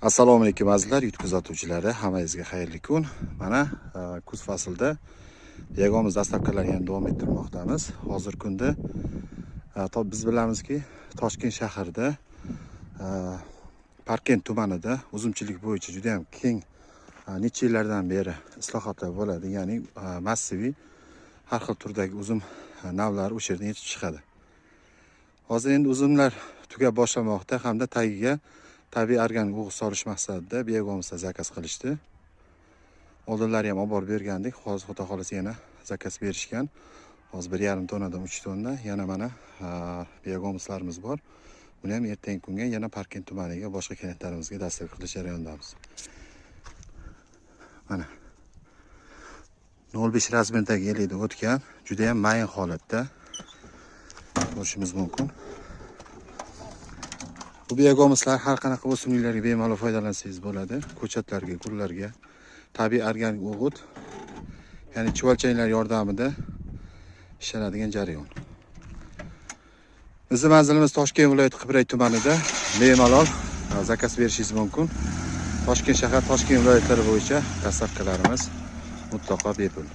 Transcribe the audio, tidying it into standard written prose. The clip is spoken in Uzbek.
Assalomu alaykum azizlar, YouTube kuzatuvchilari, hammangizga xayrli kun. Mana kuz faslida yag'omiz dastavkalarni ham davom ettirmoqdamiz. Hozir kunda biz bilamizki, Toshkent shahrida Parkent tumanida uzumchilik bo'yicha juda ham keng necha yillardan beri islohotlar bo'ladi. Ya'ni massiviy har xil turdagi uzum navlari o'sha yerdan yetib chiqadi. Hozir endi uzumlar tugab boshlamoqda hamda tagiga tabiiy organik o'g'it solish maqsadida biyog'omizda zakaz qilishdi. Oldinlari ham olib borib bergandik. Hozir xudo xolasa yana zakaz berishgan. Hozir 1,5 tonnadan 3 tonna yana mana biyog'omizlarimiz bor. Buni ham ertangi kunga yana Parkent tumaniga boshqa kentlarimizga dastavka qilish jarayonidamiz. Mana 05 razmerdagi elida o'tgan, juda ham mayin holatda ko'rishimiz mumkin. Bu biyog'omizlar har qanaqa o'simliklarga bemalol foydalansangiz bo'ladi. Ko'chatlarga, gullarga tabiiy organik o'g'it, ya'ni chuvalchanglar yordamida ishlanadigan jarayon. Bizning manzilimiz Toshkent viloyati Qibray tumanida. Bemalol zakaz berishingiz mumkin. Toshkent shahar, Toshkent viloyatlari bo'yicha dastavkalarimiz mutlaqo bepul.